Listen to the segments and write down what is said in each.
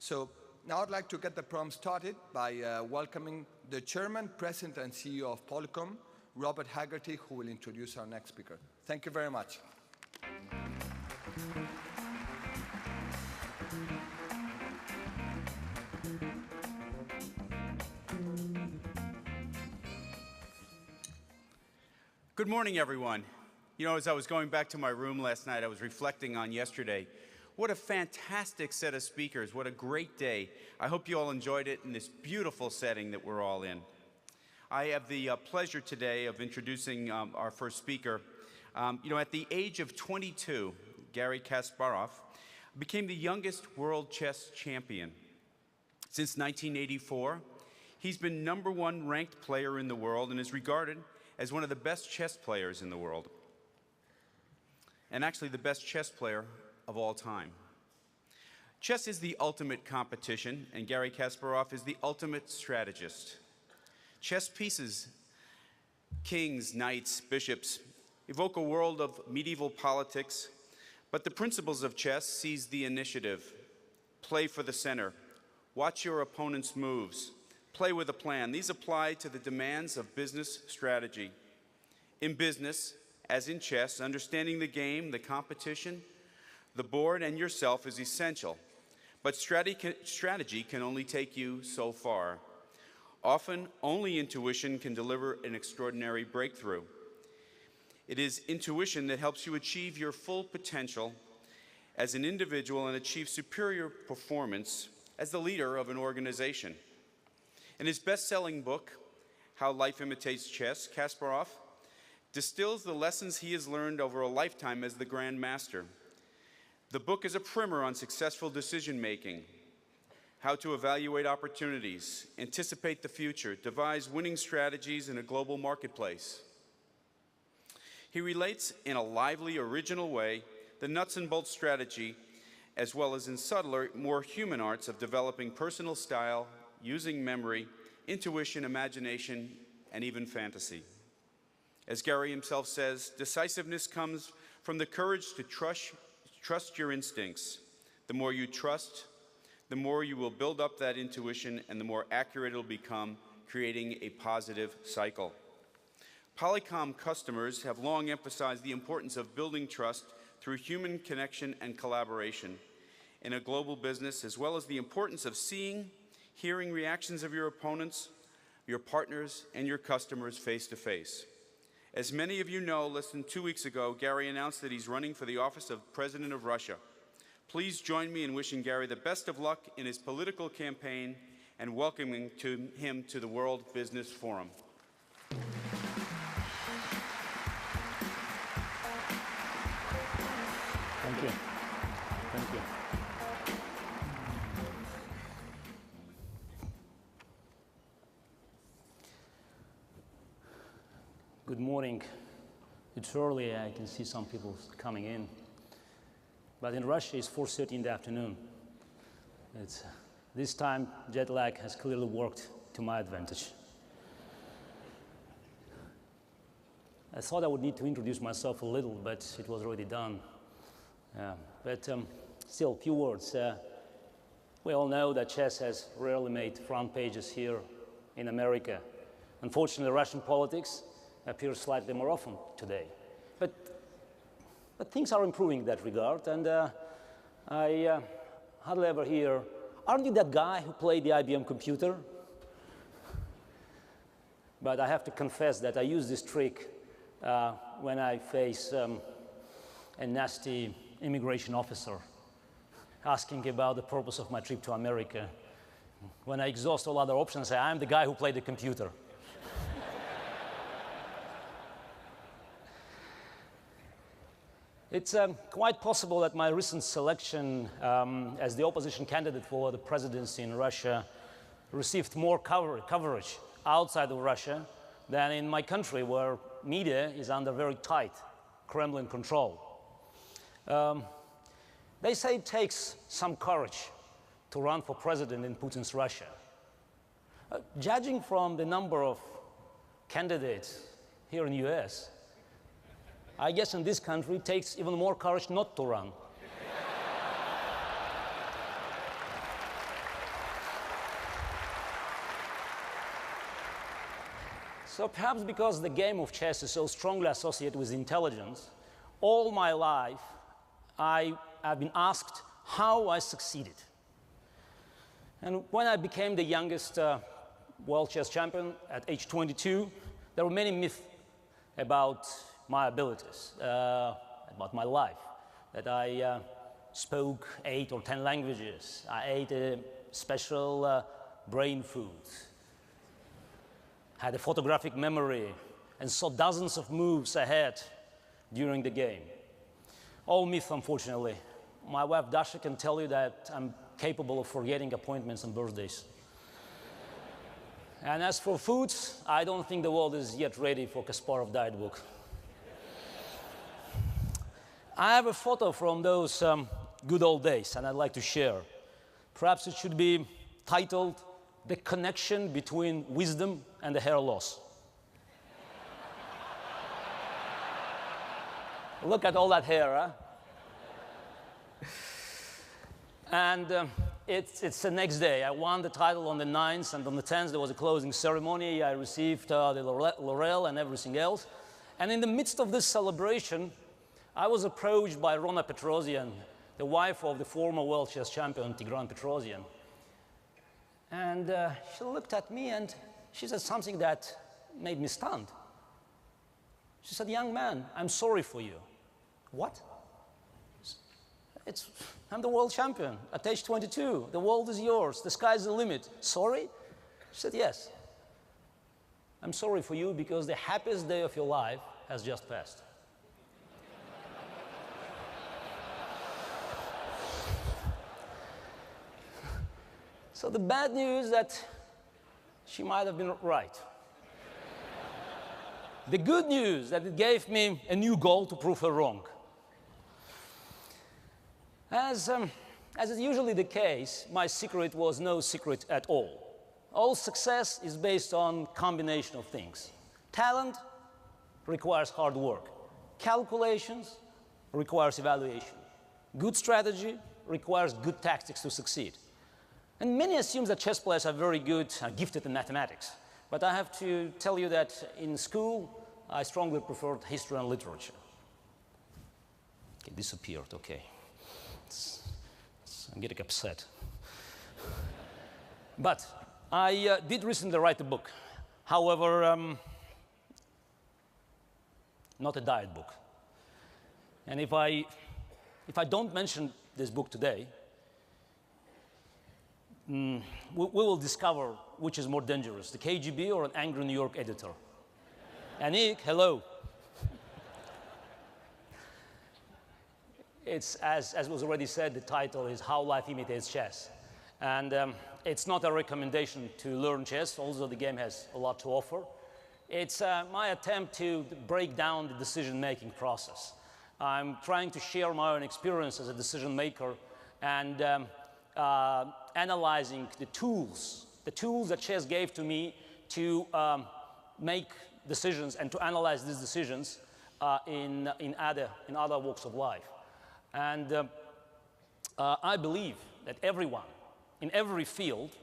So now I'd like to get the program started by welcoming the Chairman, President, and CEO of Polycom, Robert Haggerty, who will introduce our next speaker. Thank you very much. Good morning, everyone. You know, as I was going back to my room last night, I was reflecting on yesterday. What a fantastic set of speakers. What a great day. I hope you all enjoyed it in this beautiful setting that we're all in. I have the pleasure today of introducing our first speaker. At the age of 22, Garry Kasparov became the youngest world chess champion. Since 1984, he's been #1 ranked player in the world and is regarded as one of the best chess players in the world, and actually the best chess player of all time. Chess is the ultimate competition, and Garry Kasparov is the ultimate strategist. Chess pieces, kings, knights, bishops, evoke a world of medieval politics, but the principles of chess seize the initiative. Play for the center. Watch your opponent's moves. Play with a plan. These apply to the demands of business strategy. In business, as in chess, understanding the game, the competition, the board, and yourself is essential. But strategy can only take you so far. Often, only intuition can deliver an extraordinary breakthrough. It is intuition that helps you achieve your full potential as an individual and achieve superior performance as the leader of an organization. In his best-selling book, How Life Imitates Chess, Kasparov distills the lessons he has learned over a lifetime as the Grand Master. The book is a primer on successful decision-making, how to evaluate opportunities, anticipate the future, devise winning strategies in a global marketplace. He relates in a lively, original way the nuts and bolts strategy, as well as in subtler, more human arts of developing personal style, using memory, intuition, imagination, and even fantasy. As Garry himself says, decisiveness comes from the courage to trust your instincts. The more you trust, the more you will build up that intuition and the more accurate it'll become, creating a positive cycle. Polycom customers have long emphasized the importance of building trust through human connection and collaboration in a global business, as well as the importance of hearing reactions of your opponents, your partners, and your customers face to face. As many of you know, less than 2 weeks ago, Garry announced that he's running for the office of President of Russia. Please join me in wishing Garry the best of luck in his political campaign and welcoming him to the World Business Forum. Thank you. Thank you. Good morning. It's early. I can see some people coming in. But in Russia, it's 4:30 in the afternoon. This time, jet lag has clearly worked to my advantage. I thought I would need to introduce myself a little, but it was already done. Still, a few words. We all know that chess has rarely made front pages here in America. Unfortunately, Russian politics appears slightly more often today. But things are improving in that regard, and I hardly ever hear, "Aren't you that guy who played the IBM computer?" But I have to confess that I use this trick when I face a nasty immigration officer asking about the purpose of my trip to America. When I exhaust all other options, I say, "I'm the guy who played the computer." It's quite possible that my recent selection as the opposition candidate for the presidency in Russia received more coverage outside of Russia than in my country, where media is under very tight Kremlin control. They say it takes some courage to run for president in Putin's Russia. Judging from the number of candidates here in the US, I guess in this country it takes even more courage not to run. So perhaps because the game of chess is so strongly associated with intelligence, all my life I have been asked how I succeeded. And when I became the youngest world chess champion at age 22, there were many myths about my abilities, about my life, that I spoke 8 or 10 languages, I ate a special brain food, had a photographic memory, and saw dozens of moves ahead during the game. All myth, unfortunately. My wife Dasha can tell you that I'm capable of forgetting appointments and birthdays. And as for foods, I don't think the world is yet ready for Kasparov diet book. I have a photo from those good old days, and I'd like to share. Perhaps it should be titled, "The Connection Between Wisdom and the Hair Loss." Look at all that hair, huh? And it's the next day. I won the title on the 9th, and on the 10th there was a closing ceremony. I received the laurel and everything else. And in the midst of this celebration, I was approached by Rona Petrosian, the wife of the former world chess champion Tigran Petrosian. And she looked at me and she said something that made me stunned. She said, "Young man, I'm sorry for you." What? I'm the world champion at age 22. The world is yours. The sky's the limit. Sorry? She said, "Yes. I'm sorry for you because the happiest day of your life has just passed." So the bad news is that she might have been right. The good news that it gave me a new goal to prove her wrong. As is usually the case, my secret was no secret at all. All success is based on combination of things. Talent requires hard work. Calculations requires evaluation. Good strategy requires good tactics to succeed. And many assume that chess players are very good, gifted in mathematics. But I have to tell you that in school, I strongly preferred history and literature. It disappeared, okay. I'm getting upset. But I did recently write a book. However, not a diet book. And if I don't mention this book today, we will discover which is more dangerous, the KGB or an angry New York editor. Anik, hello. It's, as was already said, the title is How Life Imitates Chess. And it's not a recommendation to learn chess, although the game has a lot to offer. It's my attempt to break down the decision-making process. I'm trying to share my own experience as a decision maker and analyzing the tools that chess gave to me to make decisions and to analyze these decisions in other walks of life. And I believe that everyone, in every field,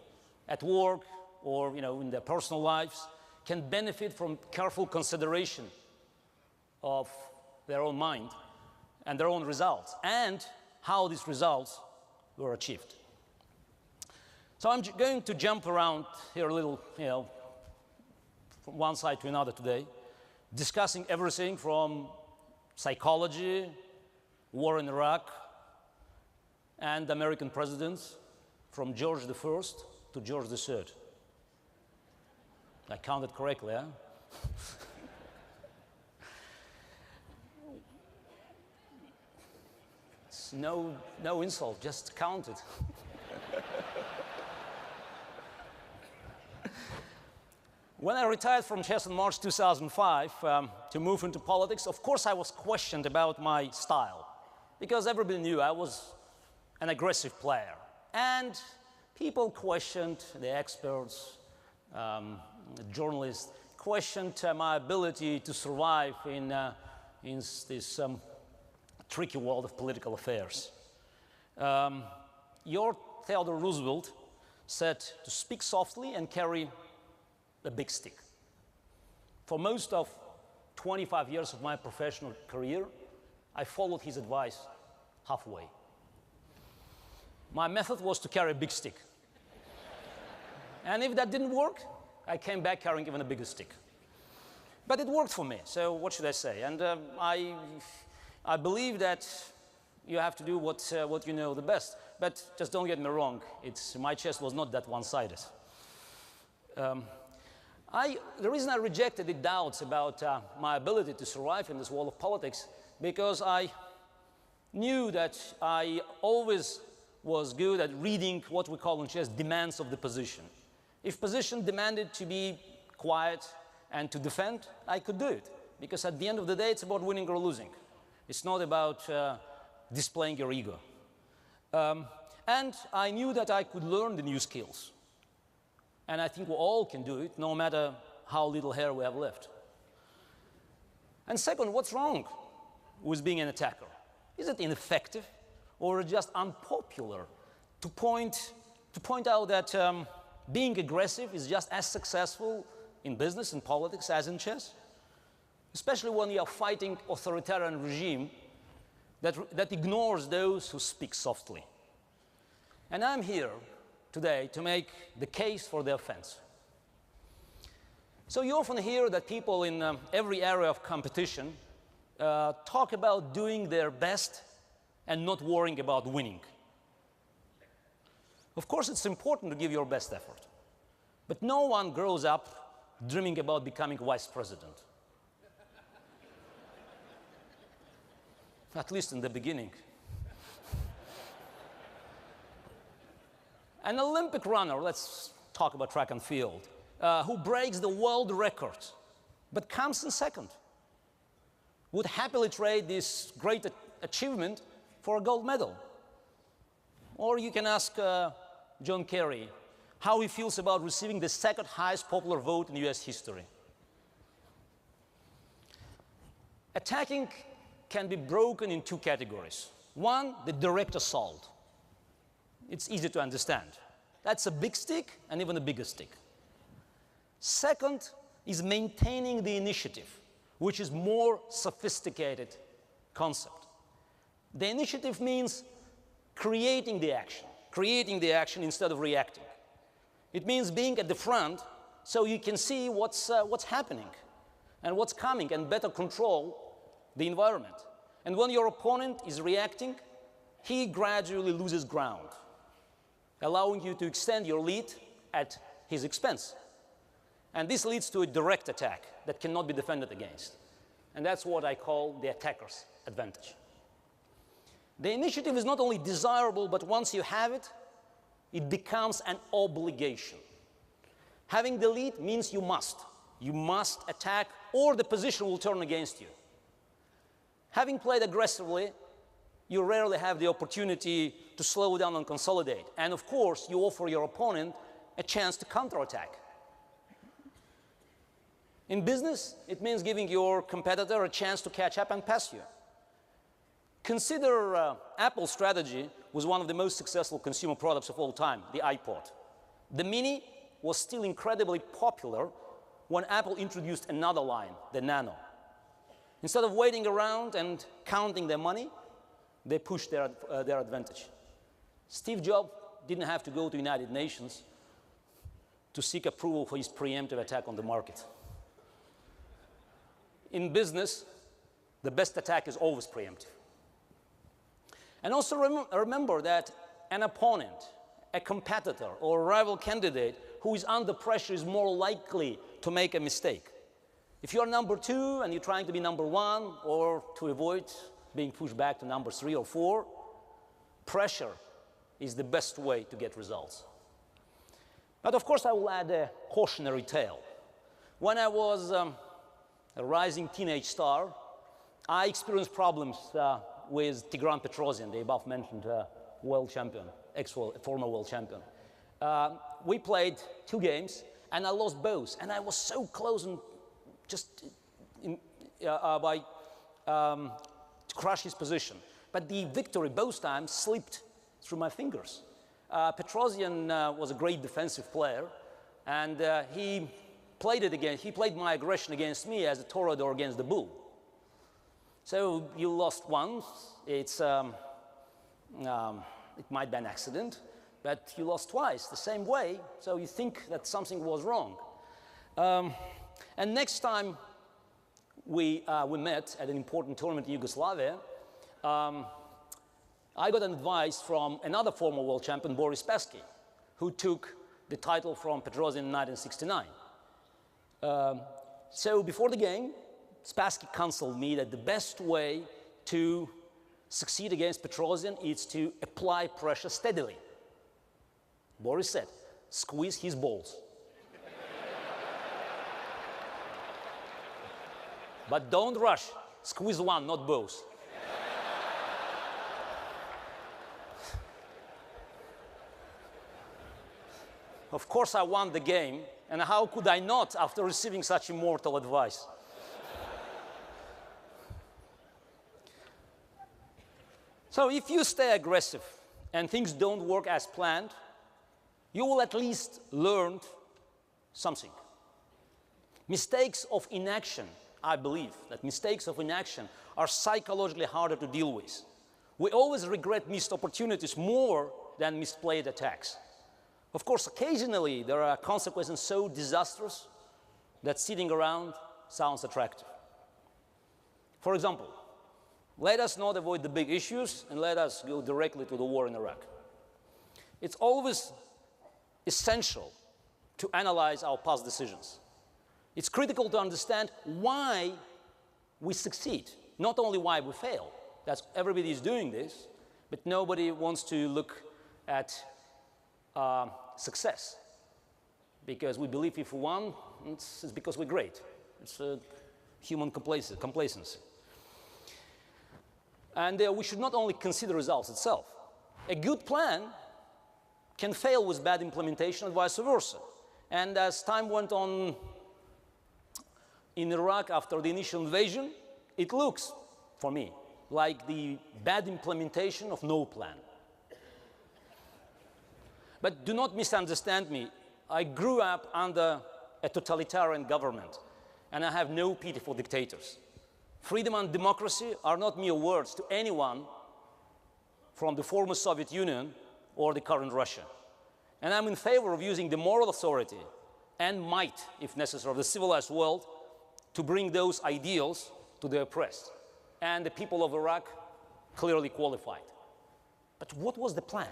at work or in their personal lives, can benefit from careful consideration of their own mind and their own results and how these results were achieved. So I'm going to jump around here a little, from one side to another today, discussing everything from psychology, war in Iraq, and American presidents, from George I to George III. I counted correctly, huh? It's no insult, just counted. When I retired from chess in March 2005 to move into politics, of course I was questioned about my style, because everybody knew I was an aggressive player. And people questioned, the experts, the journalists, questioned my ability to survive in this tricky world of political affairs. Your Theodore Roosevelt said to speak softly and carry a big stick. For most of 25 years of my professional career, I followed his advice halfway. My method was to carry a big stick. And if that didn't work, I came back carrying even a bigger stick. But it worked for me, so what should I say? And I believe that you have to do what you know the best. But just don't get me wrong, my chess was not that one-sided. The reason I rejected the doubts about my ability to survive in this world of politics, because I knew that I always was good at reading what we call in chess demands of the position. If position demanded to be quiet and to defend, I could do it. Because at the end of the day, it's about winning or losing. It's not about displaying your ego. And I knew that I could learn the new skills. And I think we all can do it, no matter how little hair we have left. And second, what's wrong with being an attacker? Is it ineffective or just unpopular to point out that being aggressive is just as successful in business and politics as in chess? Especially when you are fighting authoritarian regime that ignores those who speak softly. And I'm here today to make the case for the offense. So you often hear that people in every area of competition talk about doing their best and not worrying about winning. Of course, it's important to give your best effort. But no one grows up dreaming about becoming vice president. At least in the beginning. An Olympic runner, let's talk about track and field, who breaks the world record but comes in second, would happily trade this great achievement for a gold medal. Or you can ask John Kerry how he feels about receiving the second highest popular vote in US history. Attacking can be broken in two categories. One, the direct assault. It's easy to understand. That's a big stick and even a bigger stick. Second is maintaining the initiative, which is more sophisticated concept. The initiative means creating the action instead of reacting. It means being at the front so you can see what's happening and what's coming and better control the environment. And when your opponent is reacting, he gradually loses ground, allowing you to extend your lead at his expense. And this leads to a direct attack that cannot be defended against. And that's what I call the attacker's advantage. The initiative is not only desirable, but once you have it, it becomes an obligation. Having the lead means you must attack, or the position will turn against you. Having played aggressively, you rarely have the opportunity to slow down and consolidate. And of course, you offer your opponent a chance to counterattack. In business, it means giving your competitor a chance to catch up and pass you. Consider Apple's strategy with one of the most successful consumer products of all time, the iPod. The Mini was still incredibly popular when Apple introduced another line, the Nano. Instead of waiting around and counting their money, they pushed their advantage. Steve Jobs didn't have to go to the United Nations to seek approval for his preemptive attack on the market. In business, the best attack is always preemptive. And also remember that an opponent, a competitor, or a rival candidate who is under pressure is more likely to make a mistake. If you're number 2 and you're trying to be number 1, or to avoid being pushed back to number 3 or 4, pressure is the best way to get results. But of course, I will add a cautionary tale. When I was a rising teenage star, I experienced problems with Tigran Petrosian, the above-mentioned world champion, former world champion. We played 2 games, and I lost both. And I was so close and just to crush his position. But the victory both times slipped through my fingers. Petrosian was a great defensive player, and he he played my aggression against me as a toreador against the bull. So you lost once, it might be an accident, but you lost twice the same way, so you think that something was wrong. And next time we met at an important tournament in Yugoslavia, I got an advice from another former world champion, Boris Spassky, who took the title from Petrosian in 1969. So before the game, Spassky counseled me that the best way to succeed against Petrosian is to apply pressure steadily. Boris said, squeeze his balls. But don't rush, squeeze one, not both. Of course I won the game, and how could I not after receiving such immortal advice? So if you stay aggressive and things don't work as planned, you will at least learn something. Mistakes of inaction, I believe that mistakes of inaction are psychologically harder to deal with. We always regret missed opportunities more than misplayed attacks. Of course, occasionally there are consequences so disastrous that sitting around sounds attractive. For example, let us not avoid the big issues and let us go directly to the war in Iraq. It's always essential to analyze our past decisions. It's critical to understand why we succeed, not only why we fail. That's, everybody is doing this, but nobody wants to look at success. Because we believe if we won, it's because we're great. It's human complacency. And we should not only consider results itself. A good plan can fail with bad implementation and vice versa. And as time went on in Iraq after the initial invasion, it looks, for me, like the bad implementation of no plan. But do not misunderstand me. I grew up under a totalitarian government, and I have no pity for dictators. Freedom and democracy are not mere words to anyone from the former Soviet Union or the current Russia. And I'm in favor of using the moral authority and might, if necessary, of the civilized world to bring those ideals to the oppressed. And the people of Iraq clearly qualified. But what was the plan?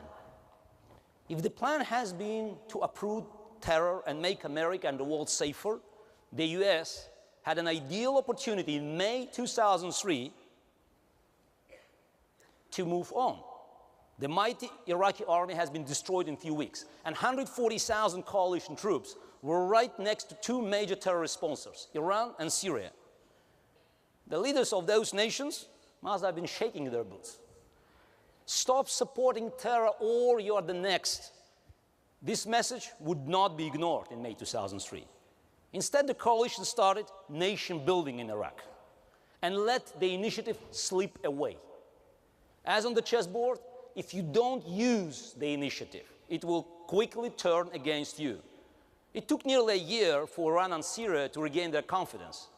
If the plan has been to uproot terror and make America and the world safer, the US had an ideal opportunity in May 2003 to move on. The mighty Iraqi army has been destroyed in a few weeks, and 140,000 coalition troops were right next to two major terrorist sponsors, Iran and Syria. The leaders of those nations must have been shaking their boots. Stop supporting terror or you are the next. This message would not be ignored in May 2003. Instead, the coalition started nation building in Iraq and let the initiative slip away. As on the chessboard, if you don't use the initiative, it will quickly turn against you. It took nearly a year for Iran and Syria to regain their confidence.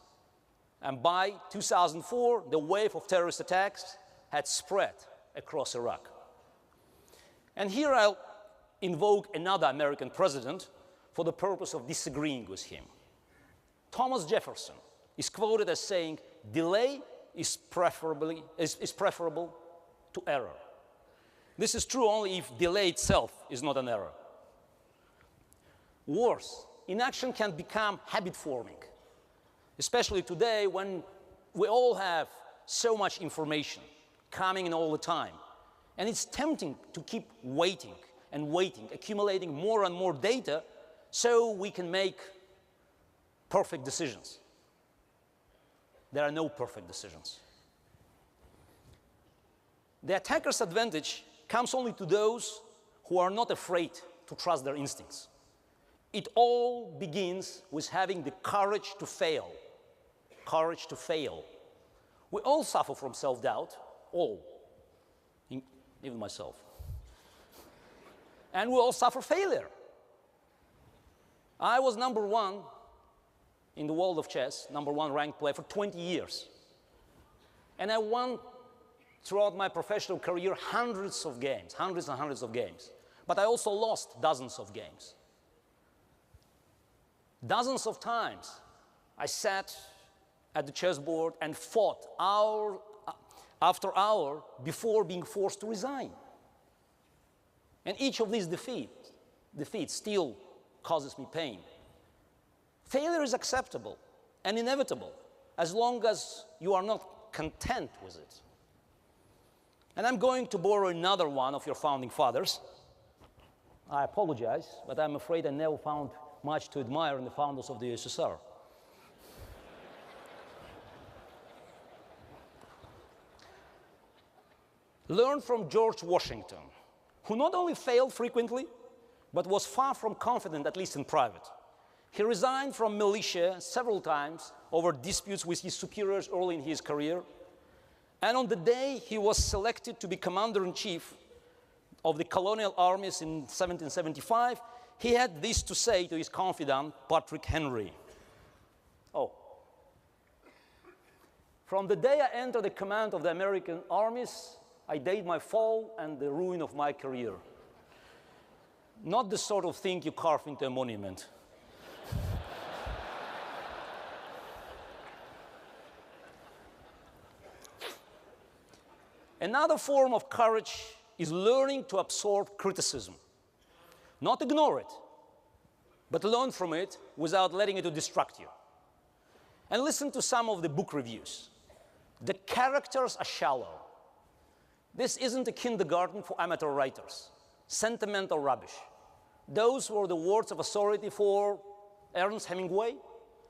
And by 2004, the wave of terrorist attacks had spread across Iraq. And here I'll invoke another American president for the purpose of disagreeing with him. Thomas Jefferson is quoted as saying, delay is preferable to error. This is true only if delay itself is not an error. Worse, inaction can become habit-forming, especially today when we all have so much information coming in all the time. And it's tempting to keep waiting and waiting, accumulating more and more data so we can make perfect decisions. There are no perfect decisions. The attacker's advantage comes only to those who are not afraid to trust their instincts. It all begins with having the courage to fail. Courage to fail. We all suffer from self-doubt, all, even myself. And we all suffer failure. I was number one in the world of chess, #1 ranked player for 20 years. And I won throughout my professional career hundreds of games, hundreds and hundreds of games. But I also lost dozens of games. Dozens of times I sat at the chessboard and fought hour after hour before being forced to resign. And each of these defeats still causes me pain. Failure is acceptable and inevitable as long as you are not content with it. And I'm going to borrow another one of your founding fathers. I apologize, but I'm afraid I never found much to admire in the founders of the USSR. Learn from George Washington, who not only failed frequently, but was far from confident, at least in private. He resigned from militia several times over disputes with his superiors early in his career. And on the day he was selected to be commander-in-chief of the colonial armies in 1775, he had this to say to his confidant, Patrick Henry. Oh. From the day I entered the command of the American armies, I date my fall and the ruin of my career. Not the sort of thing you carve into a monument. Another form of courage is learning to absorb criticism. Not ignore it, but learn from it without letting it distract you. And listen to some of the book reviews. The characters are shallow. This isn't a kindergarten for amateur writers. Sentimental rubbish. Those were the words of authority for Ernest Hemingway,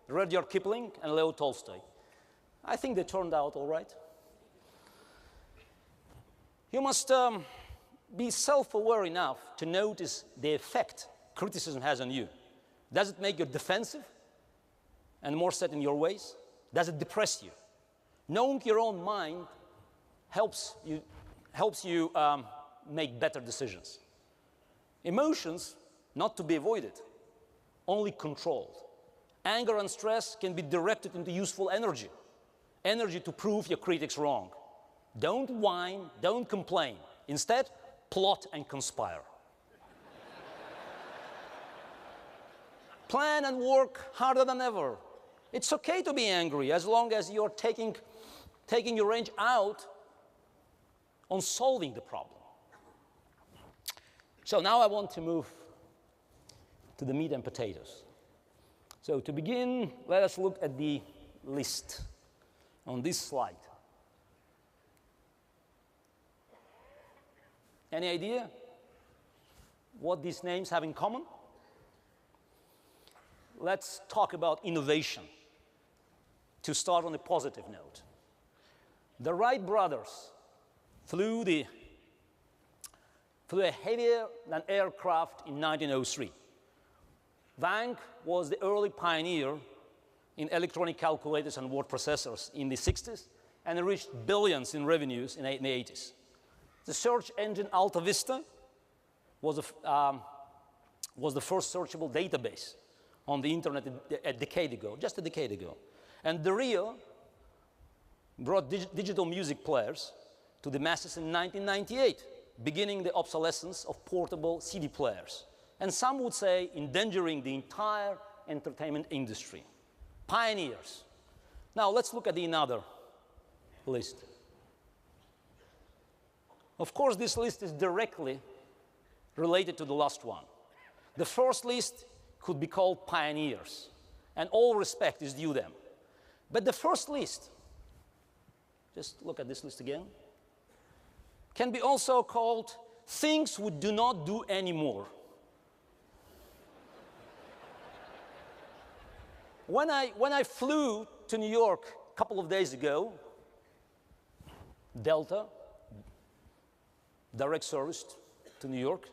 Rudyard Kipling, and Leo Tolstoy. I think they turned out all right. You must be self-aware enough to notice the effect criticism has on you. Does it make you defensive and more set in your ways? Does it depress you? Knowing your own mind helps you make better decisions. Emotions, not to be avoided, only controlled. Anger and stress can be directed into useful energy, energy to prove your critics wrong. Don't whine, don't complain. Instead, plot and conspire. Plan and work harder than ever. It's okay to be angry as long as you're taking your range out on solving the problem. So now I want to move to the meat and potatoes. So to begin, let us look at the list on this slide. Any idea what these names have in common? Let's talk about innovation to start on a positive note. The Wright brothers flew a heavier-than-air aircraft in 1903. Wang was the early pioneer in electronic calculators and word processors in the 60s, and it reached billions in revenues in the 80s. The search engine Alta Vista was the first searchable database on the internet just a decade ago. And Dario brought digital music players to the masses in 1998, beginning the obsolescence of portable CD players. And some would say endangering the entire entertainment industry. Pioneers. Now let's look at another list. Of course, this list is directly related to the last one. The first list could be called pioneers, and all respect is due them. But the first list, just look at this list again, can be also called things we do not do anymore. When I flew to New York a couple of days ago, Delta, direct service to New York,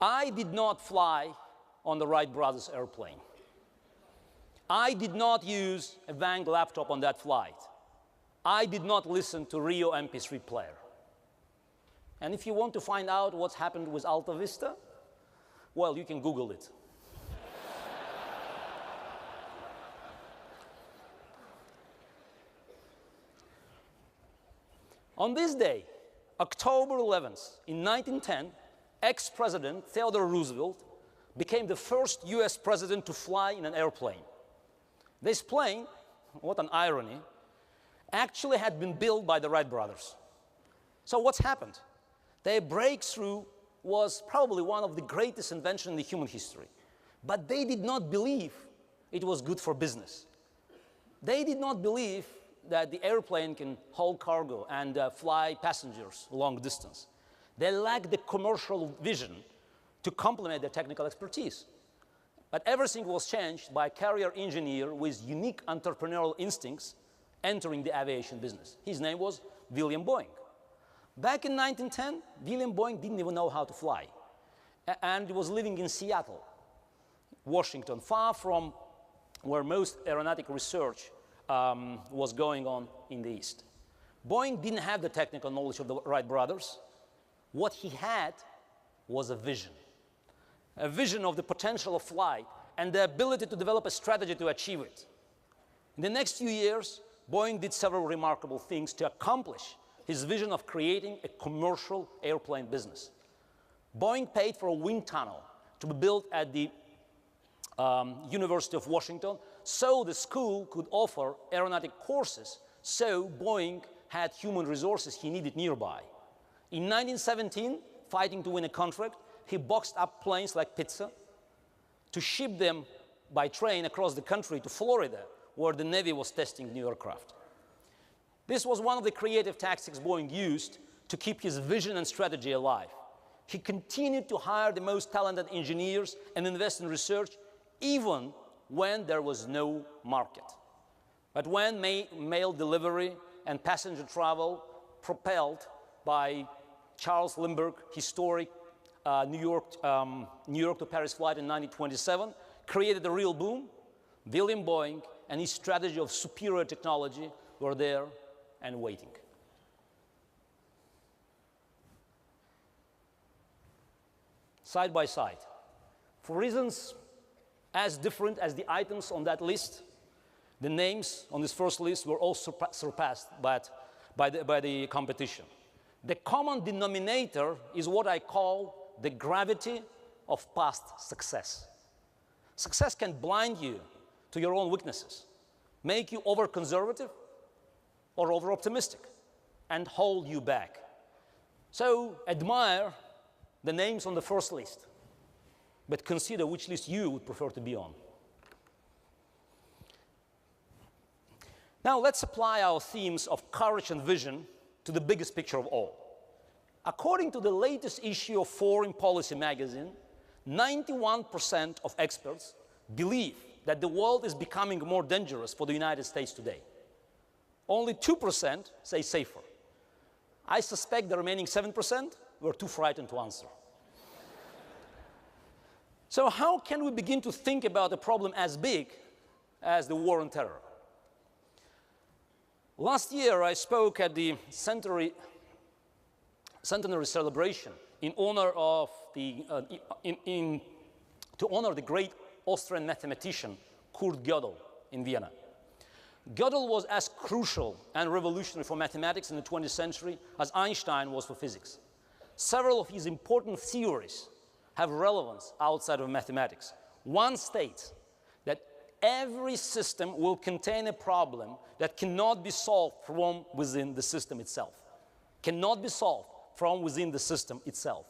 I did not fly on the Wright brothers airplane. I did not use a Wang laptop on that flight. I did not listen to Rio MP3 player. And if you want to find out what's happened with Alta Vista, well, you can Google it. On this day, October 11th, in 1910, ex-President Theodore Roosevelt became the first US president to fly in an airplane. This plane, what an irony, actually had been built by the Wright brothers. So what's happened? Their breakthrough was probably one of the greatest inventions in the human history. But they did not believe it was good for business. They did not believe that the airplane can hold cargo and fly passengers long distance. They lacked the commercial vision to complement their technical expertise. But everything was changed by a career engineer with unique entrepreneurial instincts entering the aviation business. His name was William Boeing. Back in 1910, William Boeing didn't even know how to fly. And he was living in Seattle, Washington, far from where most aeronautic research was going on in the East. Boeing didn't have the technical knowledge of the Wright brothers. What he had was a vision of the potential of flight and the ability to develop a strategy to achieve it. In the next few years, Boeing did several remarkable things to accomplish his vision of creating a commercial airplane business. Boeing paid for a wind tunnel to be built at the University of Washington so the school could offer aeronautic courses, so Boeing had human resources he needed nearby. In 1917, fighting to win a contract, he boxed up planes like pizza to ship them by train across the country to Florida, where the Navy was testing new aircraft. This was one of the creative tactics Boeing used to keep his vision and strategy alive. He continued to hire the most talented engineers and invest in research even when there was no market. But when mail delivery and passenger travel, propelled by Charles Lindbergh, historic New York to Paris flight in 1927, created a real boom, William Boeing and his strategy of superior technology were there and waiting. Side by side, for reasons as different as the items on that list, the names on this first list were all surpassed by the competition. The common denominator is what I call the gravity of past success. Success can blind you to your own weaknesses, make you over-conservative or over-optimistic, and hold you back. So admire the names on the first list, but consider which list you would prefer to be on. Now let's apply our themes of courage and vision to the biggest picture of all. According to the latest issue of Foreign Policy magazine, 91% of experts believe that the world is becoming more dangerous for the United States today. Only 2% say safer. I suspect the remaining 7% were too frightened to answer. So how can we begin to think about a problem as big as the war on terror? Last year, I spoke at the centenary celebration in honor of to honor the great Austrian mathematician Kurt Gödel in Vienna. Gödel was as crucial and revolutionary for mathematics in the 20th century as Einstein was for physics. Several of his important theories have relevance outside of mathematics. One states that every system will contain a problem that cannot be solved from within the system itself. Cannot be solved from within the system itself.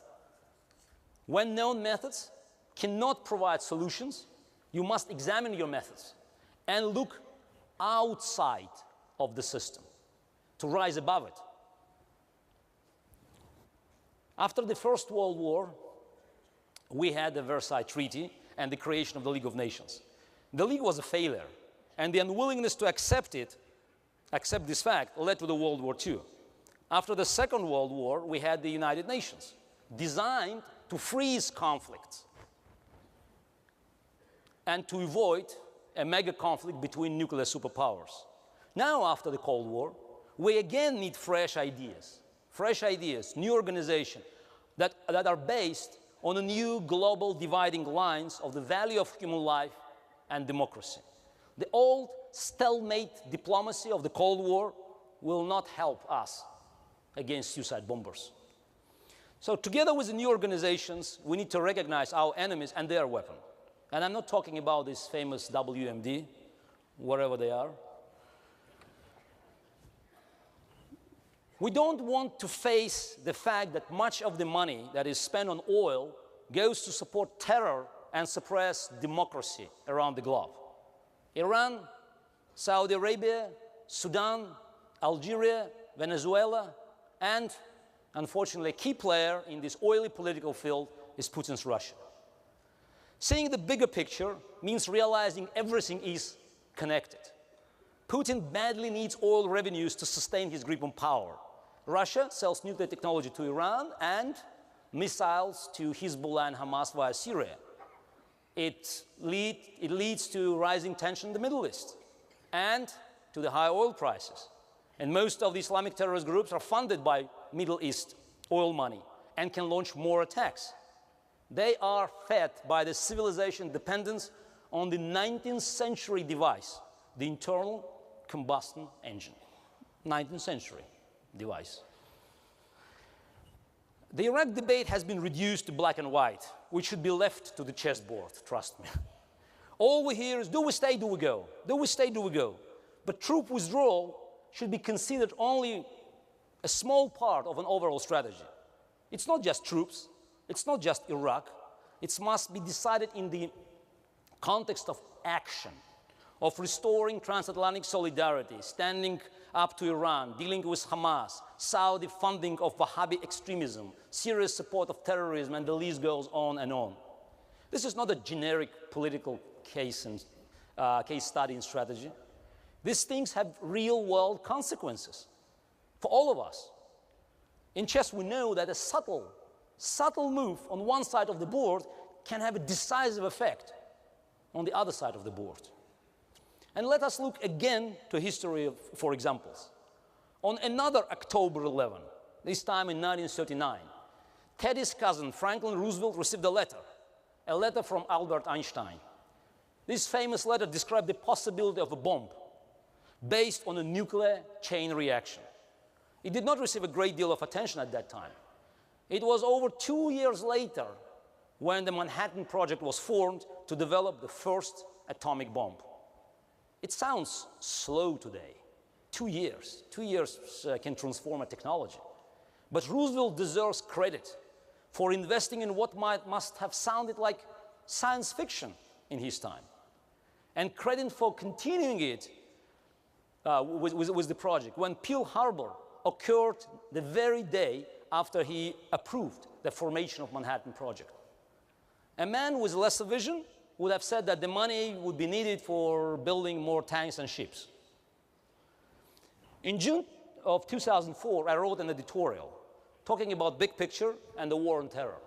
When known methods cannot provide solutions, you must examine your methods and look outside of the system to rise above it. After the First World War, we had the Versailles Treaty and the creation of the League of Nations. The League was a failure, and the unwillingness to accept this fact led to the World War II. After the Second World War, we had the United Nations, designed to freeze conflicts and to avoid a mega conflict between nuclear superpowers. Now, after the Cold War, we again need fresh ideas, new organization that are based on a new global dividing lines of the value of human life and democracy. The old stalemate diplomacy of the Cold War will not help us against suicide bombers. So together with the new organizations, we need to recognize our enemies and their weapon. And I'm not talking about this famous WMD, wherever they are. We don't want to face the fact that much of the money that is spent on oil goes to support terror and suppress democracy around the globe. Iran, Saudi Arabia, Sudan, Algeria, Venezuela, and unfortunately a key player in this oily political field is Putin's Russia. Seeing the bigger picture means realizing everything is connected. Putin badly needs oil revenues to sustain his grip on power. Russia sells nuclear technology to Iran and missiles to Hezbollah and Hamas via Syria. It leads to rising tension in the Middle East and to the high oil prices. And most of the Islamic terrorist groups are funded by Middle East oil money and can launch more attacks. They are fed by the civilization dependence on the 19th century device, the internal combustion engine. 19th century device. The Iraq debate has been reduced to black and white, which should be left to the chessboard, trust me. All we hear is, do we stay, do we go? Do we stay, do we go? But troop withdrawal should be considered only a small part of an overall strategy. It's not just troops, it's not just Iraq, it must be decided in the context of action, of restoring transatlantic solidarity, standing up to Iran, dealing with Hamas, Saudi funding of Wahhabi extremism, serious support of terrorism, and the list goes on and on. This is not a generic political case study and strategy. These things have real-world consequences for all of us. In chess, we know that a subtle move on one side of the board can have a decisive effect on the other side of the board. And let us look again to history for examples. On another October 11, this time in 1939, Teddy's cousin Franklin Roosevelt received a letter from Albert Einstein. This famous letter described the possibility of a bomb based on a nuclear chain reaction. It did not receive a great deal of attention at that time. It was over 2 years later when the Manhattan Project was formed to develop the first atomic bomb. It sounds slow today. 2 years. 2 years can transform a technology. But Roosevelt deserves credit for investing in what must have sounded like science fiction in his time, and credit for continuing it with the project when Pearl Harbor occurred the very day after he approved the formation of Manhattan Project. A man with lesser vision would have said that the money would be needed for building more tanks and ships. In June of 2004, I wrote an editorial talking about big picture and the war on terror.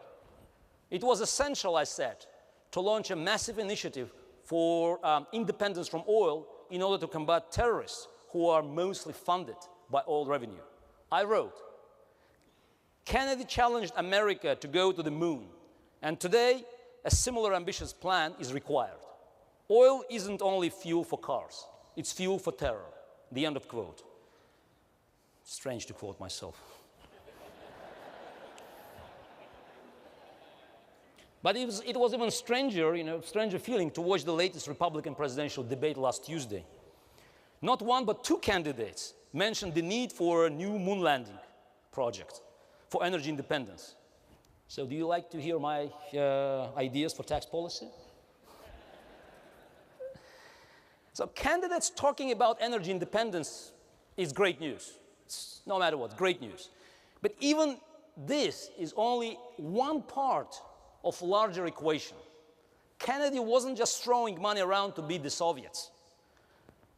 It was essential, I said, to launch a massive initiative for independence from oil in order to combat terrorists who are mostly funded by oil revenue. I wrote, Kennedy challenged America to go to the moon, and today a similar ambitious plan is required. Oil isn't only fuel for cars, it's fuel for terror. The end of quote. Strange to quote myself. But it was even stranger, stranger feeling to watch the latest Republican presidential debate last Tuesday. Not one, but two candidates mentioned the need for a new moon landing project for energy independence. So do you like to hear my ideas for tax policy? So candidates talking about energy independence is great news. It's, no matter what, great news. But even this is only one part of a larger equation. Kennedy wasn't just throwing money around to beat the Soviets.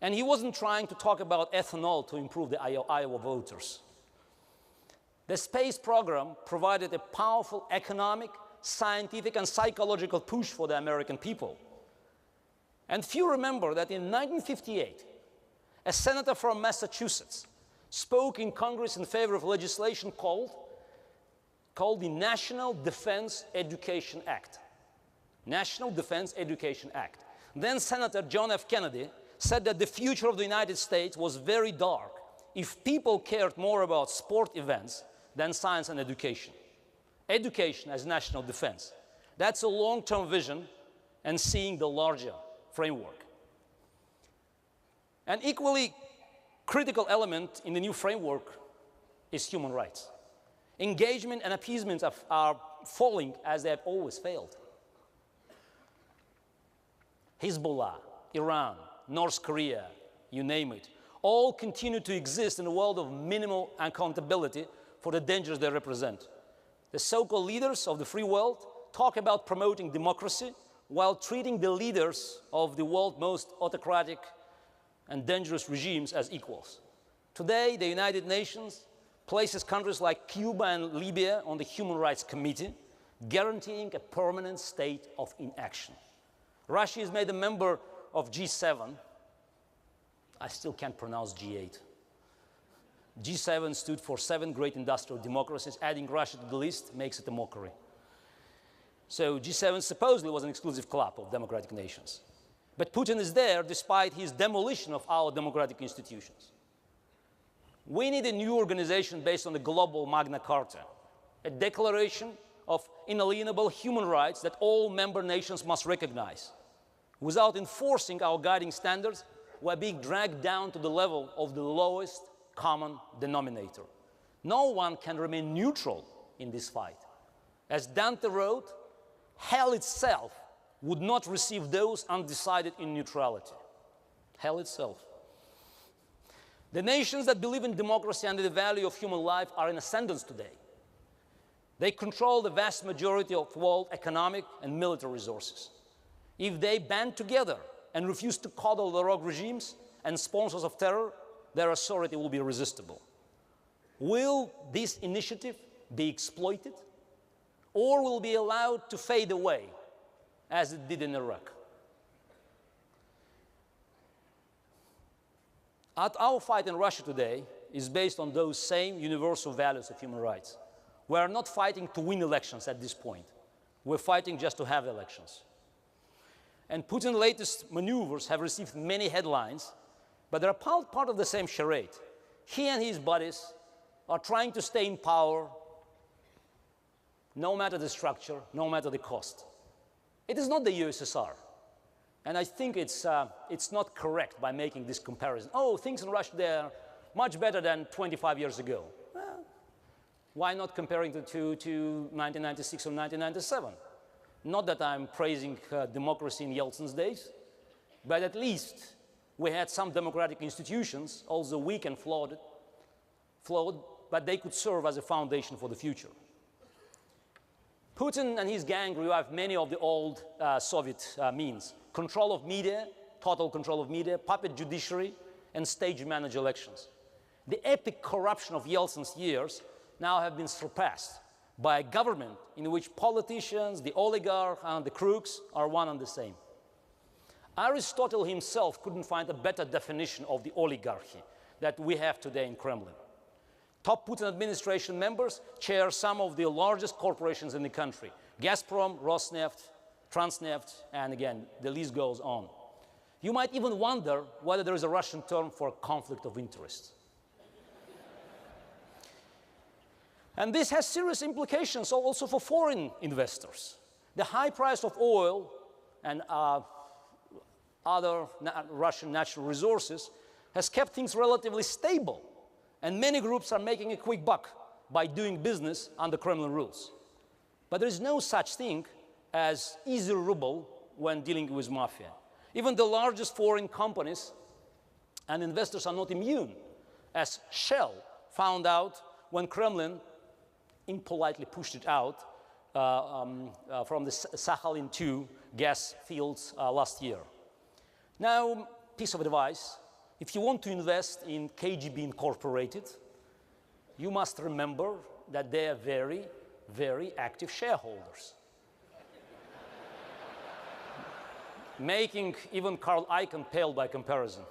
And he wasn't trying to talk about ethanol to improve the Iowa voters. The space program provided a powerful economic, scientific, and psychological push for the American people. And few remember that in 1958, a senator from Massachusetts spoke in Congress in favor of legislation called the National Defense Education Act. National Defense Education Act. Then Senator John F. Kennedy said that the future of the United States was very dark if people cared more about sport events than science and education. Education as national defense. That's a long-term vision and seeing the larger framework. An equally critical element in the new framework is human rights. Engagement and appeasement are falling as they have always failed. Hezbollah, Iran, North Korea, you name it, all continue to exist in a world of minimal accountability for the dangers they represent. The so-called leaders of the free world talk about promoting democracy while treating the leaders of the world's most autocratic and dangerous regimes as equals. Today, the United Nations places countries like Cuba and Libya on the Human Rights Committee, guaranteeing a permanent state of inaction. Russia is made a member of G7. I still can't pronounce G8. G7 stood for 7 great industrial democracies. Adding Russia to the list makes it a mockery. So G7 supposedly was an exclusive club of democratic nations. But Putin is there despite his demolition of our democratic institutions. We need a new organization based on the global Magna Carta, a declaration of inalienable human rights that all member nations must recognize. Without enforcing our guiding standards, we're being dragged down to the level of the lowest common denominator. No one can remain neutral in this fight. As Dante wrote, hell itself would not receive those undecided in neutrality. Hell itself. The nations that believe in democracy and the value of human life are in ascendance today. They control the vast majority of world economic and military resources. If they band together and refuse to coddle the rogue regimes and sponsors of terror, their authority will be irresistible. Will this initiative be exploited, or will be allowed to fade away, as it did in Iraq? Our fight in Russia today is based on those same universal values of human rights. We are not fighting to win elections at this point. We're fighting just to have elections. And Putin's latest maneuvers have received many headlines, but they're part of the same charade. He and his buddies are trying to stay in power no matter the structure, no matter the cost. It is not the USSR. And I think it's not correct by making this comparison. Oh, things in Russia, they're much better than 25 years ago. Well, why not comparing the two to 1996 or 1997? Not that I'm praising democracy in Yeltsin's days, but at least we had some democratic institutions, although weak and flawed, but they could serve as a foundation for the future. Putin and his gang revived many of the old Soviet means. Control of media, total control of media, puppet judiciary, and stage-managed elections. The epic corruption of Yeltsin's years now have been surpassed by a government in which politicians, the oligarchs, and the crooks are one and the same. Aristotle himself couldn't find a better definition of the oligarchy that we have today in Kremlin. Top Putin administration members chair some of the largest corporations in the country: Gazprom, Rosneft, Transneft, and again, the list goes on. You might even wonder whether there is a Russian term for conflict of interest. And this has serious implications also for foreign investors. The high price of oil and other Russian natural resources has kept things relatively stable, and many groups are making a quick buck by doing business under Kremlin rules. But there is no such thing as easy ruble when dealing with mafia. Even the largest foreign companies and investors are not immune, as Shell found out when Kremlin impolitely pushed it out from the Sakhalin-2 gas fields last year. Now, piece of advice: if you want to invest in KGB Incorporated, you must remember that they are very, very active shareholders, making even Carl Icahn pale by comparison.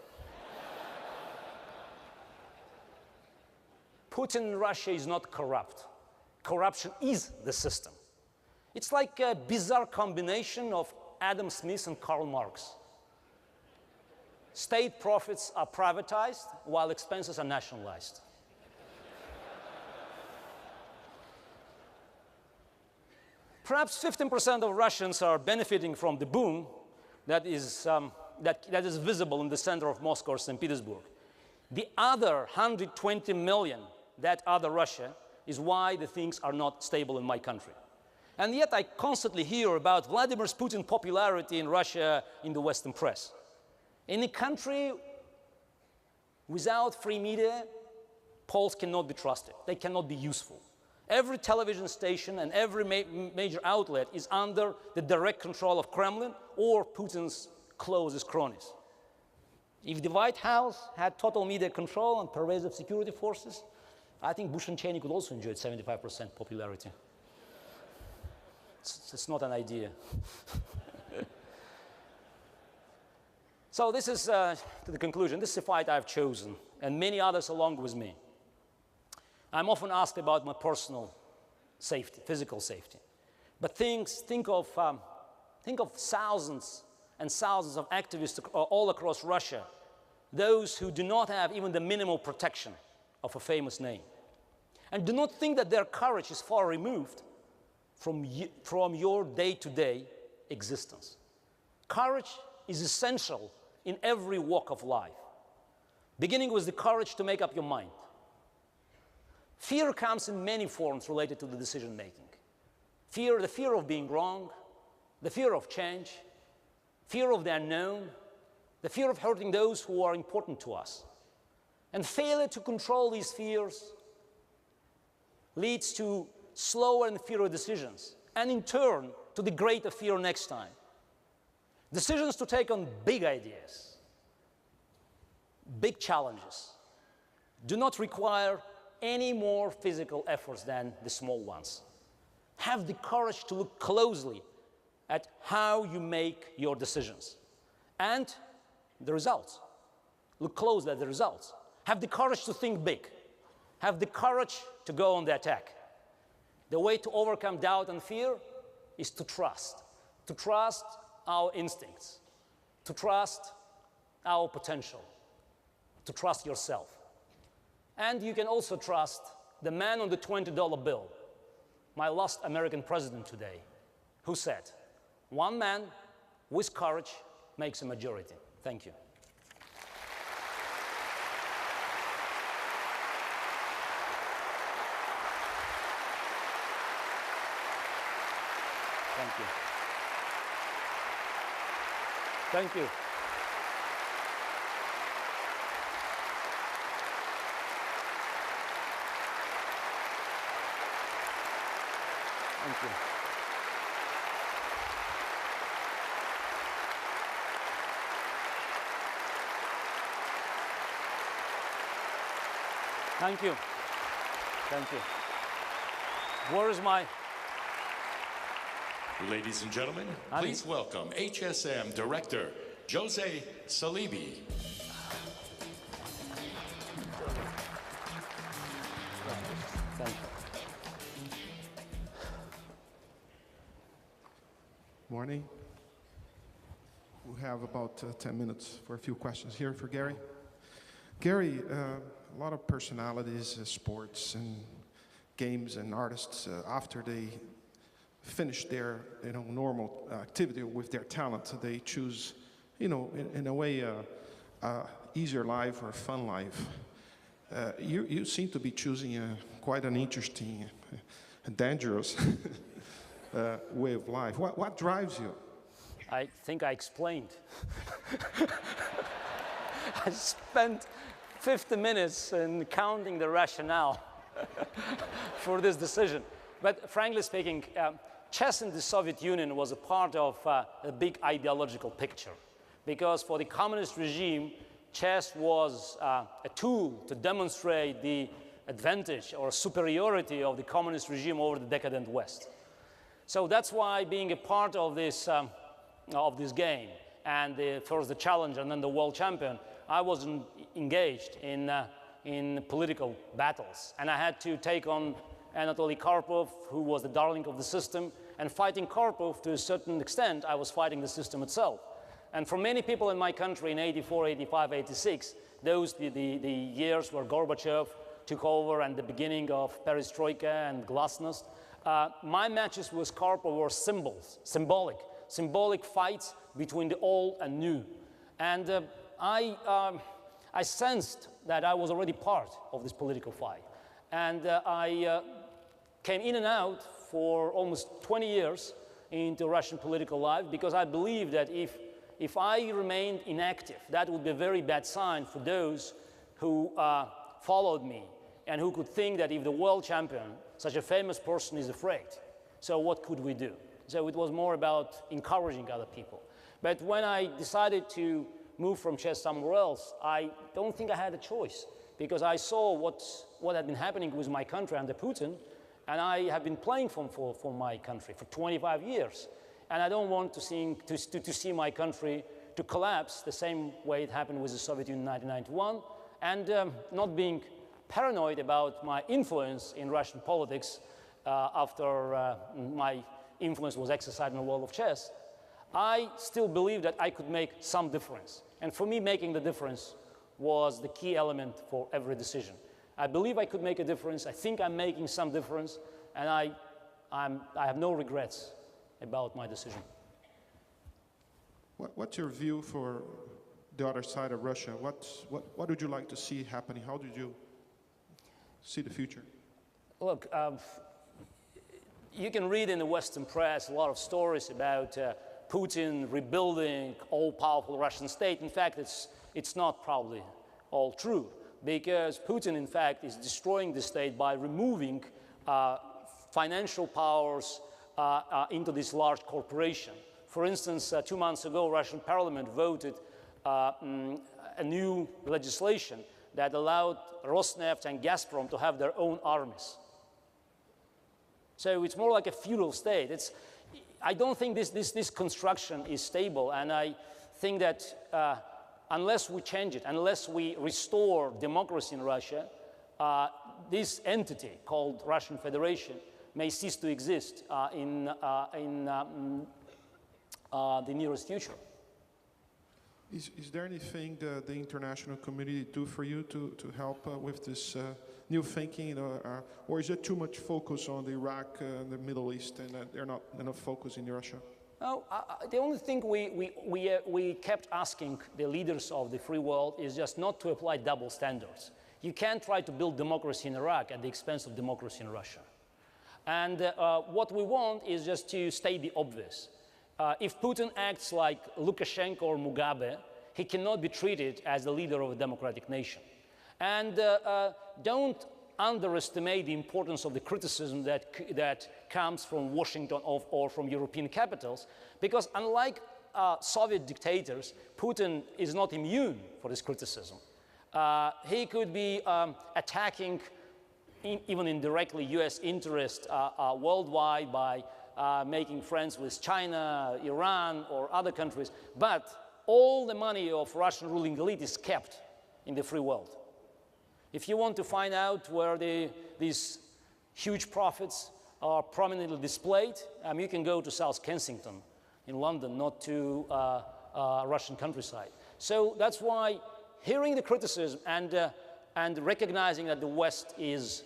Putin in Russia is not corrupt. Corruption is the system. It's like a bizarre combination of Adam Smith and Karl Marx. State profits are privatized while expenses are nationalized. Perhaps 15% of Russians are benefiting from the boom that is visible in the center of Moscow or St. Petersburg. The other 120 million, that other Russia, is why the things are not stable in my country. And yet I constantly hear about Vladimir Putin's popularity in Russia in the Western press. In a country without free media, polls cannot be trusted. They cannot be useful. Every television station and every major outlet is under the direct control of Kremlin or Putin's closest cronies. If the White House had total media control and pervasive security forces, I think Bush and Cheney could also enjoy 75% popularity. It's not an idea. So this is to the conclusion. This is a fight I've chosen, and many others along with me. I'm often asked about my personal safety, physical safety. But think of thousands and thousands of activists all across Russia, those who do not have even the minimal protection of a famous name. And do not think that their courage is far removed from your day-to-day existence. Courage is essential in every walk of life, beginning with the courage to make up your mind. Fear comes in many forms related to the decision-making. The fear of being wrong, the fear of change, fear of the unknown, the fear of hurting those who are important to us. And failure to control these fears leads to slower and fewer decisions, and in turn, to the greater fear next time. Decisions to take on big ideas, big challenges, do not require any more physical efforts than the small ones. Have the courage to look closely at how you make your decisions and the results. Look closely at the results. Have the courage to think big. Have the courage to go on the attack. The way to overcome doubt and fear is to trust our instincts, to trust our potential, to trust yourself. And you can also trust the man on the $20 bill, my last American president today, who said, "One man with courage makes a majority." Thank you. Thank you. Thank you. Thank you. Thank you. Thank you. Where is my... Ladies and gentlemen, please welcome HSM Director Jose Salibi. Thank you. Morning. We have about 10 minutes for a few questions here for Garry. Garry, a lot of personalities, sports and games and artists, after they finish their normal activity with their talent, they choose, in a way, easier life or fun life. You seem to be choosing quite an interesting and dangerous way of life. What drives you? I think I explained. I spent 50 minutes in counting the rationale for this decision. But frankly speaking, chess in the Soviet Union was a part of a big ideological picture. Because for the communist regime, chess was a tool to demonstrate the advantage or superiority of the communist regime over the decadent West. So that's why being a part of this game, and first the challenger and then the world champion, I was engaged in political battles. And I had to take on Anatoly Karpov, who was the darling of the system, and fighting Karpov to a certain extent, I was fighting the system itself. And for many people in my country in 84, 85, 86, those the years where Gorbachev took over and the beginning of perestroika and glasnost, my matches with Karpov were symbolic fights between the old and new. And I sensed that I was already part of this political fight. And I came in and out for almost 20 years into Russian political life because I believe that if I remained inactive, that would be a very bad sign for those who followed me and who could think that if the world champion, such a famous person, is afraid, so what could we do? So it was more about encouraging other people. But when I decided to move from chess somewhere else, I don't think I had a choice because I saw what had been happening with my country under Putin, and I have been playing for my country for 25 years. And I don't want to see my country to collapse the same way it happened with the Soviet Union in 1991, and not being paranoid about my influence in Russian politics after my influence was exercised in the world of chess. I still believe that I could make some difference. And for me, making the difference was the key element for every decision. I believe I could make a difference. I think I'm making some difference, and I have no regrets about my decision. What's your view for the other side of Russia? What would you like to see happening? How did you see the future? Look, you can read in the Western press a lot of stories about Putin rebuilding all-powerful Russian state. In fact, it's not probably all true, because Putin, in fact, is destroying the state by removing financial powers into this large corporation. For instance, 2 months ago, Russian parliament voted a new legislation that allowed Rosneft and Gazprom to have their own armies. So it's more like a feudal state. I don't think this construction is stable, and I think that unless we change it, unless we restore democracy in Russia, this entity called Russian Federation may cease to exist in the nearest future. Is there anything the international community do for you to help with this new thinking, or is there too much focus on Iraq and the Middle East, and they're not enough focus in Russia? No, the only thing we kept asking the leaders of the free world is just not to apply double standards. You can't try to build democracy in Iraq at the expense of democracy in Russia. And what we want is just to state the obvious. If Putin acts like Lukashenko or Mugabe, he cannot be treated as the leader of a democratic nation. And don't underestimate the importance of the criticism that comes from Washington or from European capitals, because unlike Soviet dictators, Putin is not immune for this criticism. He could be attacking, even indirectly, US interests worldwide by making friends with China, Iran, or other countries, but all the money of Russian ruling elite is kept in the free world. If you want to find out where these huge profits are prominently displayed, you can go to South Kensington in London, not to Russian countryside. So that's why hearing the criticism and recognizing that the West is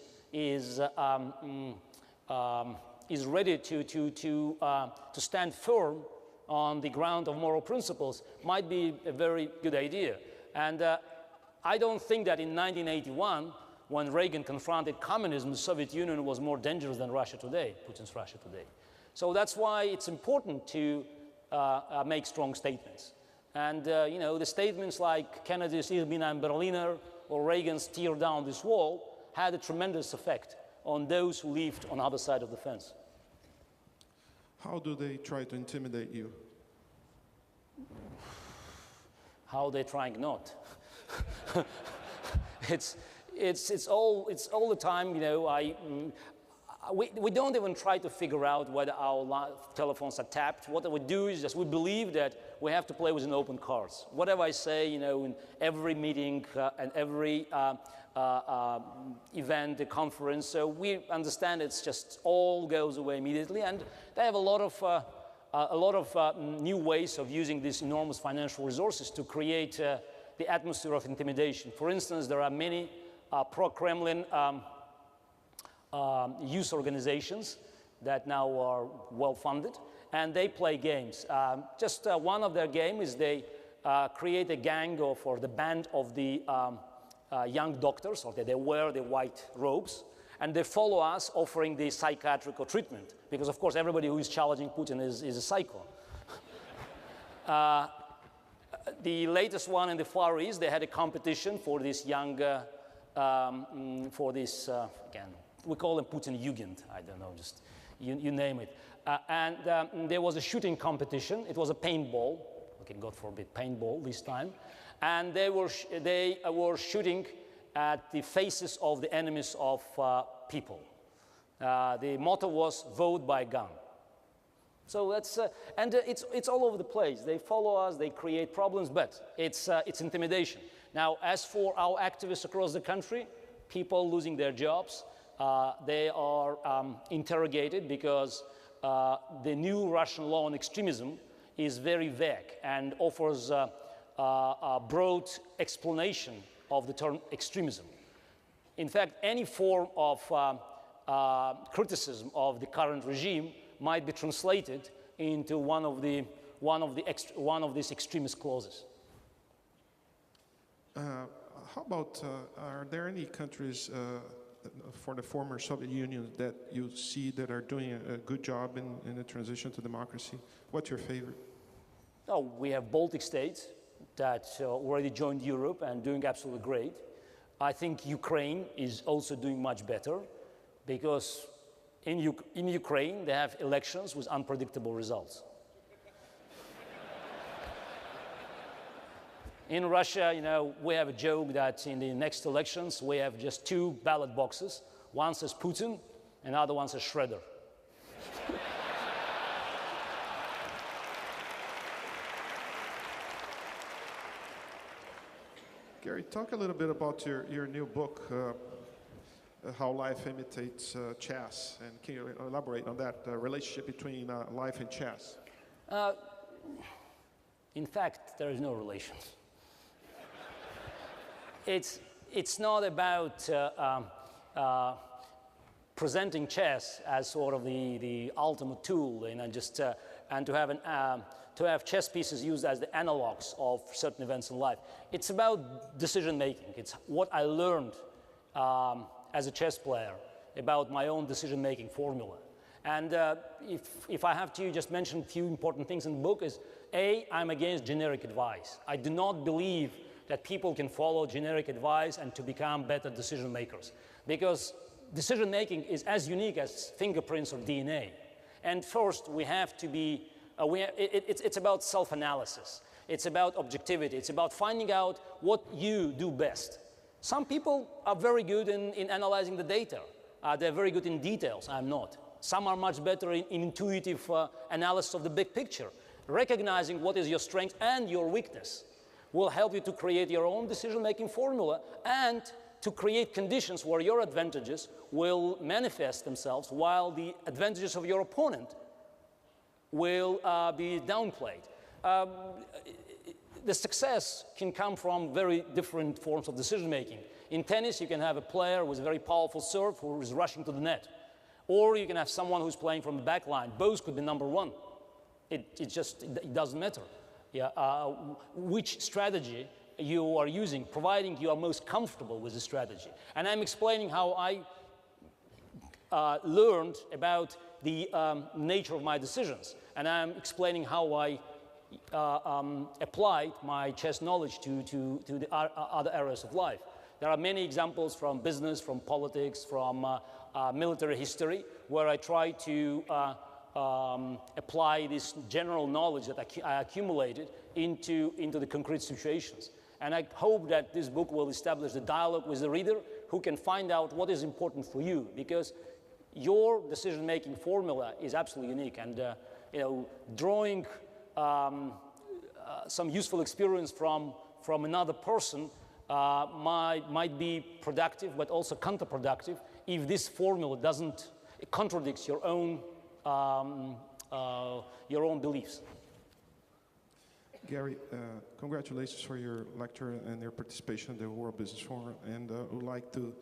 ready to stand firm on the ground of moral principles might be a very good idea. And I don't think that in 1981, when Reagan confronted communism, the Soviet Union was more dangerous than Russia today, Putin's Russia today. So that's why it's important to make strong statements. And the statements like Kennedy's "Ich bin ein Berliner" or Reagan's "Tear down this wall" had a tremendous effect on those who lived on the other side of the fence. How do they try to intimidate you? How are they trying not? It's all the time, we don't even try to figure out whether our telephones are tapped. What we do is just we believe that we have to play with an open cards. Whatever I say, in every meeting and every event, a conference, so we understand it's just all goes away immediately. And they have a lot of a lot of new ways of using these enormous financial resources to create the atmosphere of intimidation. For instance, there are many pro-Kremlin youth organizations that now are well-funded, and they play games. Just one of their games is they create a gang or the band of the young doctors, or they wear the white robes, and they follow us offering the psychiatric treatment, because of course everybody who is challenging Putin is a psycho. The latest one in the Far East, they had a competition for this young, again, we call them Putin Jugend, I don't know, just you name it. And there was a shooting competition. It was a paintball, okay, God forbid, paintball this time. And they were shooting at the faces of the enemies of people. The motto was vote by gun. So that's, it's all over the place. They follow us, they create problems, but it's intimidation. Now, as for our activists across the country, people losing their jobs, they are interrogated because the new Russian law on extremism is very vague and offers a broad explanation of the term extremism. In fact, any form of criticism of the current regime might be translated into one of these extremist clauses. How about, are there any countries for the former Soviet Union that you see that are doing a good job in the transition to democracy? What's your favorite? Oh, we have Baltic states that already joined Europe and doing absolutely great. I think Ukraine is also doing much better because in Ukraine they have elections with unpredictable results. In Russia, you know, we have a joke that in the next elections we have just 2 ballot boxes. One says Putin, and the other one says Shredder. Gary, talk a little bit about your new book, How Life Imitates Chess, and can you elaborate on that relationship between life and chess? In fact, there is no relation. It's not about presenting chess as sort of the ultimate tool, you know, just and to have chess pieces used as the analogs of certain events in life. It's about decision making. It's what I learned as a chess player about my own decision making formula. And if I have to just mention a few important things in the book is, A, I'm against generic advice. I do not believe that people can follow generic advice and to become better decision makers, because decision making is as unique as fingerprints or DNA. And first, we have to be, it's about self-analysis. It's about objectivity. It's about finding out what you do best. Some people are very good in analyzing the data. They're very good in details. I'm not. Some are much better in intuitive analysis of the big picture. Recognizing what is your strength and your weakness will help you to create your own decision-making formula and to create conditions where your advantages will manifest themselves while the advantages of your opponent will be downplayed. The success can come from very different forms of decision-making. In tennis, you can have a player with a very powerful serve who is rushing to the net. Or you can have someone who's playing from the back line. Both could be number one. It doesn't matter. Yeah, which strategy you are using, providing you are most comfortable with the strategy. And I'm explaining how I learned about the nature of my decisions. And I'm explaining how I applied my chess knowledge to the other areas of life. There are many examples from business, from politics, from military history, where I try to apply this general knowledge that I accumulated into the concrete situations. And I hope that this book will establish a dialogue with the reader who can find out what is important for you, because your decision-making formula is absolutely unique. And you know, drawing some useful experience from another person might be productive, but also counterproductive if this formula contradicts your own your own beliefs. Garry, congratulations for your lecture and your participation in the World Business Forum. And I would like to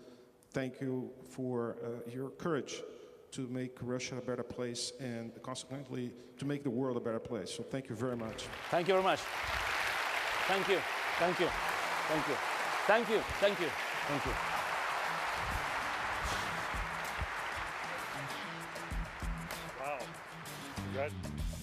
thank you for your courage to make Russia a better place and consequently to make the world a better place. So thank you very much. Thank you very much. Thank you. Thank you. Thank you. Thank you. Thank you. Thank you. Wow. Congrats.